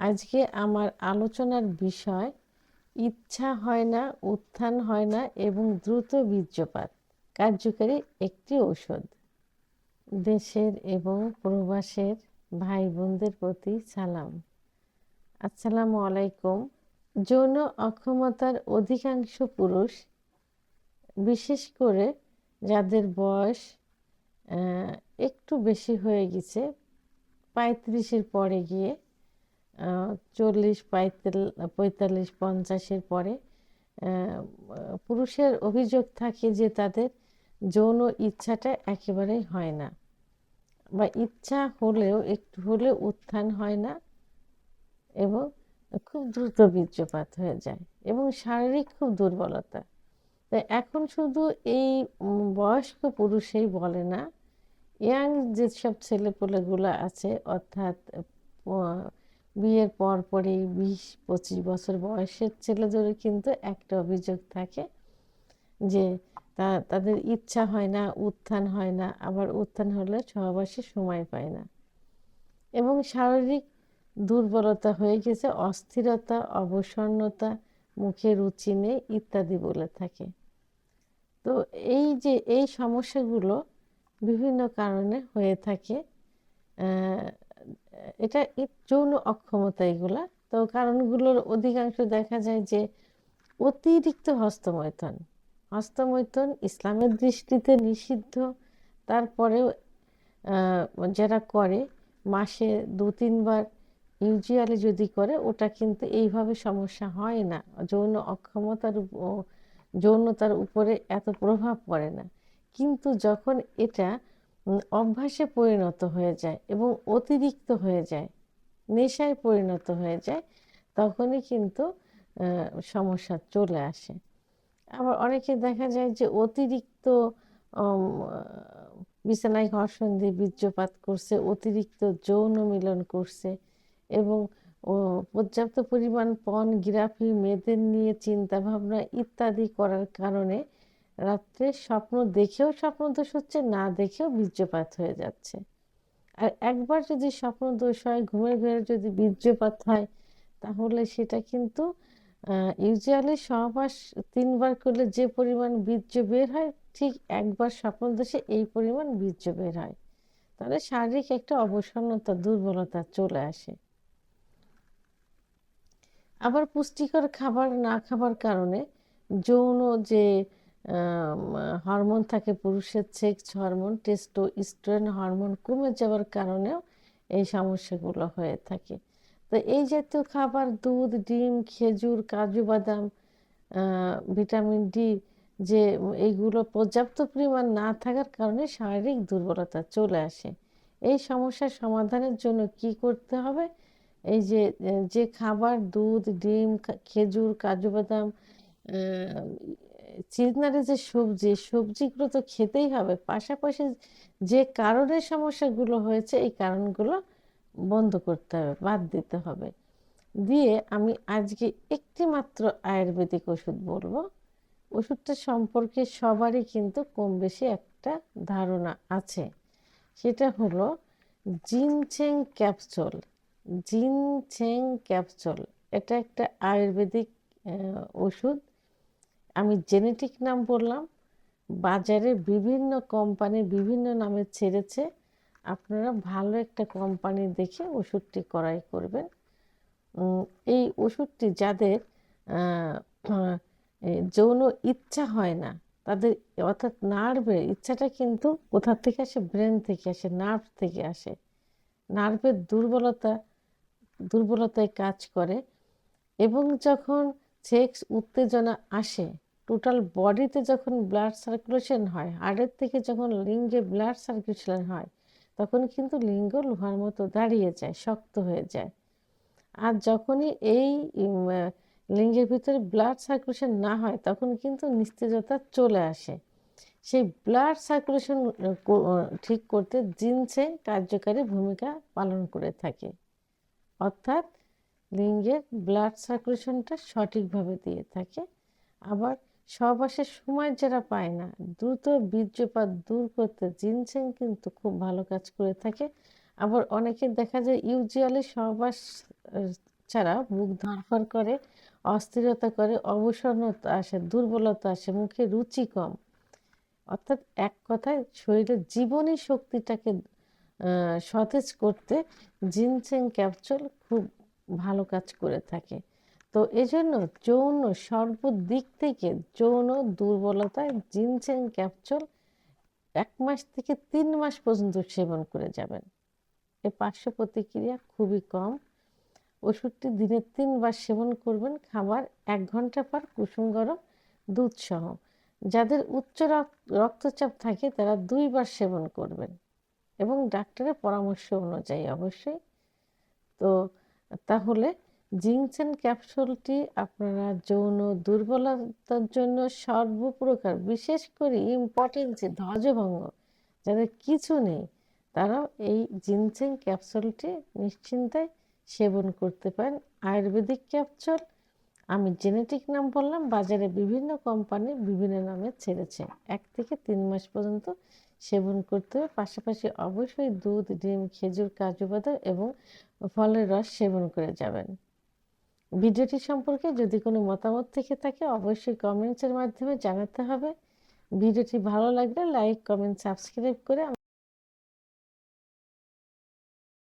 আজকে আমার আলোচনার বিষয় ইচ্ছা হয় না, উত্থান হয় না এবং দ্রুত বীর্যপাত কার্যকারী একটি ঔষধ। দেশের এবং প্রবাসের ভাই বোনদের প্রতি সালাম। আসসালামু আলাইকুম। যৌন অক্ষমতার অধিকাংশ পুরুষ, বিশেষ করে যাদের বয়স একটু বেশি হয়ে গেছে, 35-এর পরে গিয়ে 40, 45, 50-এর পরে পুরুষের অভিযোগ থাকে যে তাদের যৌন ইচ্ছাটা একেবারেই হয় না, বা ইচ্ছা হলেও একটু হলেও উত্থান হয় না এবং খুব দ্রুত বীর্যপাত হয়ে যায় এবং শারীরিক খুব দুর্বলতা। তাই এখন শুধু এই বয়স্ক পুরুষেই বলে না, ইয়াং যেসব ছেলেপুলেগুলো আছে, অর্থাৎ বিয়ের পরপরই 20-25 বছর বয়সের ছেলেদেরও কিন্তু একটা অভিযোগ থাকে যে তাদের ইচ্ছা হয় না, উত্থান হয় না, আবার উত্থান হলে সহবাসে সময় পায় না এবং শারীরিক দুর্বলতা হয়ে গেছে, অস্থিরতা, অবসন্নতা, মুখে রুচি নেই ইত্যাদি বলে থাকে। তো এই সমস্যাগুলো বিভিন্ন কারণে হয়ে থাকে। এটা যৌন অক্ষমতা এগুলা। তো কারণগুলোর অধিকাংশ দেখা যায় যে অতিরিক্ত হস্তমৈথুন ইসলামের দৃষ্টিতে নিষিদ্ধ। তারপরেও যারা করে মাসে 2-3 বার ইউজুয়ালি যদি করে, ওটা কিন্তু এইভাবে সমস্যা হয় না, যৌনতার উপরে এত প্রভাব পড়ে না। কিন্তু যখন এটা অভ্যাসে পরিণত হয়ে যায় এবং অতিরিক্ত হয়ে যায়, নেশায় পরিণত হয়ে যায়, তখনই কিন্তু সমস্যা চলে আসে। আবার অনেকে দেখা যায় যে অতিরিক্ত বিছানায় ঘর্ষণ দিয়ে বীর্যপাত করছে, অতিরিক্ত যৌন মিলন করছে এবং পর্যাপ্ত পরিমাণ পর্নোগ্রাফি, মেয়েদের নিয়ে চিন্তা ভাবনা ইত্যাদি করার কারণে রাত্রে স্বপ্ন দেখেও স্বপ্নদোষ হচ্ছে, না দেখেও বীর্যপাত হয়ে যাচ্ছে। আর একবার যদি স্বপ্নদোষ হয়, ঘুমের ঘরে যদি বীর্যপাত হয়, তাহলে সেটা কিন্তু ইউজুয়ালি সহবাস 3 বার করলে যে পরিমাণ বীর্য বের হয়, ঠিক একবার স্বপ্নদোষে এই পরিমাণ বীর্য বের হয়। তাহলে শারীরিক একটা অবসন্নতা, দুর্বলতা চলে আসে। আবার পুষ্টিকর খাবার না খাবার কারণে যৌন যে হরমোন থাকে, পুরুষের সেক্স হরমোন, টেস্টোস্টেরন হরমোন কমে যাওয়ার কারণেও এই সমস্যাগুলো হয়ে থাকে। তো এই জাতীয় খাবার, দুধ, ডিম, খেজুর, কাজু বাদাম, ভিটামিন ডি, যে এইগুলো পর্যাপ্ত পরিমাণ না থাকার কারণে শারীরিক দুর্বলতা চলে আসে। এই সমস্যার সমাধানের জন্য কি করতে হবে? এই যে খাবার, দুধ, ডিম, খেজুর, কাজু বাদাম, সিজনালি যে সবজিগুলো তো খেতেই হবে, পাশাপাশি যে কারণে সমস্যাগুলো হয়েছে এই কারণগুলো বন্ধ করতে হবে, বাদ দিতে হবে। দিয়ে আমি আজকে একটি মাত্র আয়ুর্বেদিক ওষুধ বলবো। ওষুধটা সম্পর্কে সবারই কিন্তু কম বেশি একটা ধারণা আছে। সেটা হলো জিনসেং ক্যাপসুল। জিনসেং ক্যাপসুল এটা একটা আয়ুর্বেদিক ওষুধ। আমি জেনেটিক নাম বললাম, বাজারে বিভিন্ন কোম্পানি বিভিন্ন নামে ছেড়েছে। আপনারা ভালো একটা কোম্পানি দেখে ওষুধটি ক্রয় করবেন। এই ওষুধটি যাদের যৌন ইচ্ছা হয় না, তাদের, অর্থাৎ নার্ভের ইচ্ছাটা কিন্তু কোথা থেকে আসে? ব্রেন থেকে আসে, নার্ভ থেকে আসে। নার্ভের দুর্বলতায় কাজ করে এবং যখন সেক্স উত্তেজনা আসে, টোটাল বডিতে যখন ব্লাড সার্কুলেশন হয়, হাড়ের থেকে যখন লিঙ্গে ব্লাড সার্কুলেশন হয়, তখন কিন্তু লিঙ্গ লোহার মতো দাঁড়িয়ে যায়, শক্ত হয়ে যায়। আর যখনই এই লিঙ্গের ভিতরে ব্লাড সার্কুলেশন না হয়, তখন কিন্তু নিস্তেজতা চলে আসে। সেই ব্লাড সার্কুলেশন ঠিক করতে জিনসেং কার্যকারী ভূমিকা পালন করে থাকে, অর্থাৎ লিঙ্গের ব্লাড সার্কুলেশনটা সঠিকভাবে দিয়ে থাকে। আবার সহবাসের সময় যারা পায় না, দ্রুত বীর্যপাত দূর করতে জিনসেং কিন্তু খুব ভালো কাজ করে থাকে। আবার অনেকে দেখা যায় ইউজুয়ালি সহবাস ছাড়া মুখ ধরফর করে, অস্থিরতা করে, অবসন্নতা আসে, দুর্বলতা আসে, মুখে রুচি কম, অর্থাৎ এক কথায় শরীরের জীবনী শক্তিটাকে সতেজ করতে জিনসেং ক্যাপসুল খুব ভালো কাজ করে থাকে। তো এজন্য যৌন সর্বদিক থেকে যৌন দুর্বলতায় জিনসেং ক্যাপসুল 1 মাস থেকে 3 মাস পর্যন্ত সেবন করে যাবেন। এর পার্শ্ব প্রতিক্রিয়া খুবই কম। ওষুধটি দিনে 3 বার সেবন করবেন, খাবার 1 ঘন্টা পর কুসুম গরম দুধ সহ। যাদের উচ্চ রক্তচাপ থাকে তারা 2 বার সেবন করবেন এবং ডাক্তারের পরামর্শ অনুযায়ী অবশ্যই। তো তাহলে জিনসেং ক্যাপসুলটি আপনারা যৌন দুর্বলতার জন্য সর্বপ্রকার, বিশেষ করে ইম্পটেন্সি, ধ্বজভঙ্গ, যাদের কিছু নেই তারাও এই জিনসেং ক্যাপসুলটি নিশ্চিন্তায় সেবন করতে পারেন। আয়ুর্বেদিক ক্যাপসুল, আমি জেনেটিক নাম বললাম, বাজারে বিভিন্ন কোম্পানি বিভিন্ন নামে ছেড়েছে। 1 থেকে 3 মাস পর্যন্ত সেবন করতে হবে। পাশাপাশি অবশ্যই দুধ, ডিম, খেজুর, কাজু বাদাম এবং ফলের রস সেবন করে যাবেন। ভিডিওটি সম্পর্কে যদি কোনো মতামত থেকে থাকে অবশ্যই কমেন্টসের মাধ্যমে জানাতে হবে। ভিডিওটি ভালো লাগলে লাইক, কমেন্ট, সাবস্ক্রাইব করে